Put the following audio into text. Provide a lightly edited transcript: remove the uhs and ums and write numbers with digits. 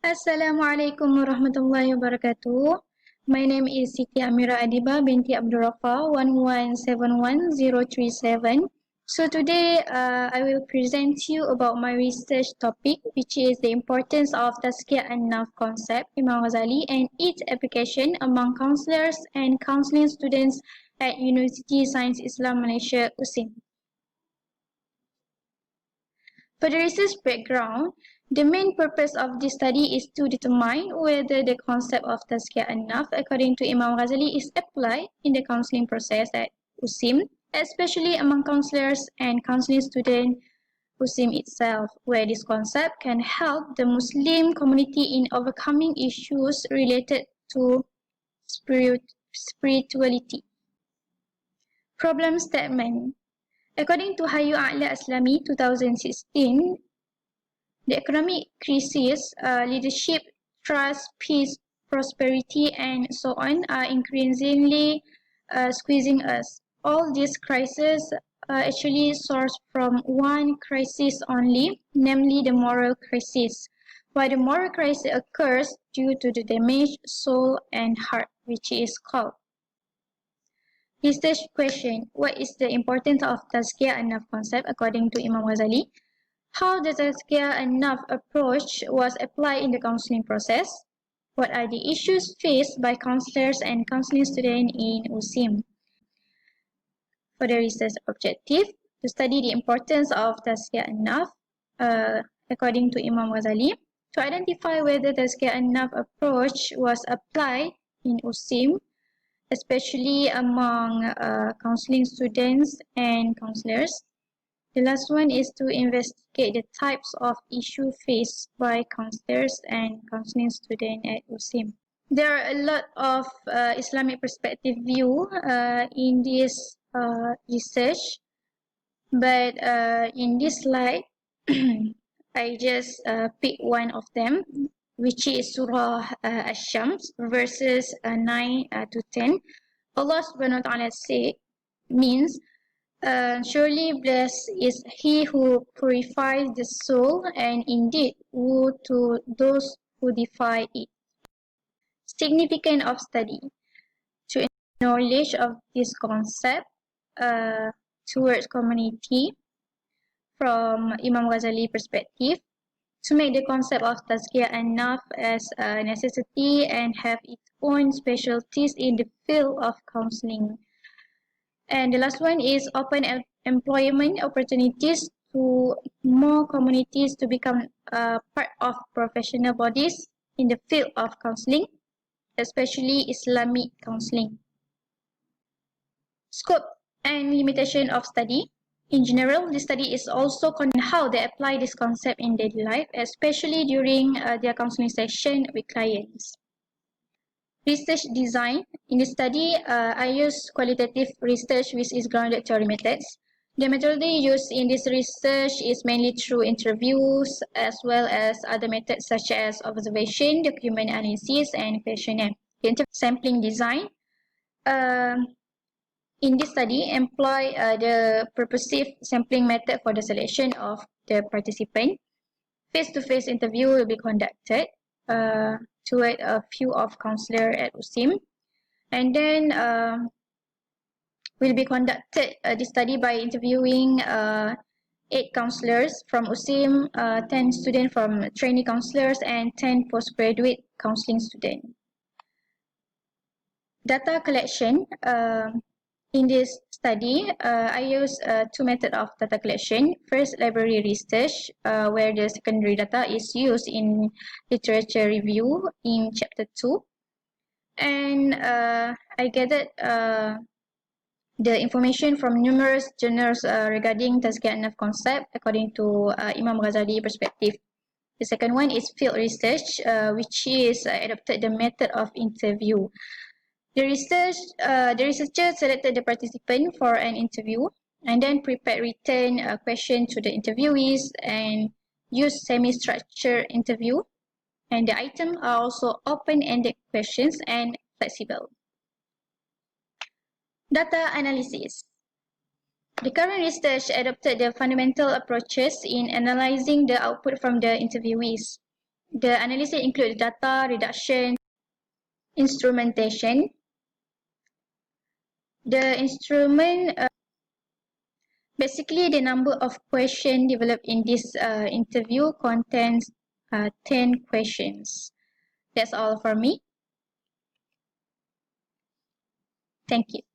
Assalamualaikum warahmatullahi wabarakatuh. My name is Siti Amira Adibah binti Rafar 1171037. So today I will present you about my research topic, which is the importance of Tazkiyah and Nafs concept, Imam Ghazali, and its application among counselors and counseling students at University Science Islam Malaysia USIM. For the research background, the main purpose of this study is to determine whether the concept of Tazkiyah and Nafs according to Imam Ghazali is applied in the counseling process at USIM, especially among counselors and counseling students USIM itself, where this concept can help the Muslim community in overcoming issues related to spirituality. Problem statement. According to Hayu A'la Islami 2016, the economic crisis, leadership, trust, peace, prosperity, and so on are increasingly squeezing us. All these crises actually source from one crisis only, namely the moral crisis. Why the moral crisis occurs due to the damaged soul and heart, which is called. Research question. What is the importance of Tazkiyah and Nafs concept according to Imam Ghazali? How the Tazkiyah and Nafs approach was applied in the counseling process? What are the issues faced by counselors and counseling students in USIM? For the research objective, to study the importance of Tazkiyah and Nafs according to Imam Ghazali, to identify whether Tazkiyah and Nafs approach was applied in USIM, especially among counseling students and counselors. The last one is to investigate the types of issues faced by counselors and counseling students at USIM. There are a lot of Islamic perspective view in this research, but in this slide, I just pick one of them, which is Surah Ash-Shams, verses 9 to 10. Allah subhanahu wa ta'ala say, means, surely blessed is he who purifies the soul, and indeed woe to those who defy it. Significance of study. To knowledge of this concept towards community from Imam Ghazali perspective, to make the concept of Tazkiyah and Nafs as a necessity and have its own specialties in the field of counseling. And the last one is open employment opportunities to more communities to become part of professional bodies in the field of counseling, especially Islamic counseling. Scope and limitation of study. In general, the study is also on how they apply this concept in daily life, especially during their counseling session with clients. Research design. In the study, I use qualitative research which is grounded theory methods. The methodology used in this research is mainly through interviews as well as other methods such as observation, document analysis, and questionnaire. Sampling design. In this study, employ the purposive sampling method for the selection of the participant. Face-to-face interview will be conducted toward a few of counselors at USIM, and then will be conducted this study by interviewing 8 counselors from USIM, 10 students from trainee counselors, and 10 postgraduate counseling students. Data collection. In this study, I use 2 methods of data collection. First, library research, where the secondary data is used in literature review in chapter 2. And I gathered the information from numerous journals regarding Tazkiyah and Nafs concept according to Imam Ghazali perspective. The second one is field research, which is adopted the method of interview. The researcher selected the participant for an interview and then prepared written question to the interviewees and used semi-structured interview. And the items are also open-ended questions and flexible. Data analysis. The current research adopted the fundamental approaches in analyzing the output from the interviewees. The analysis include data reduction, instrumentation. The instrument, basically the number of questions developed in this interview contains 10 questions. That's all for me. Thank you.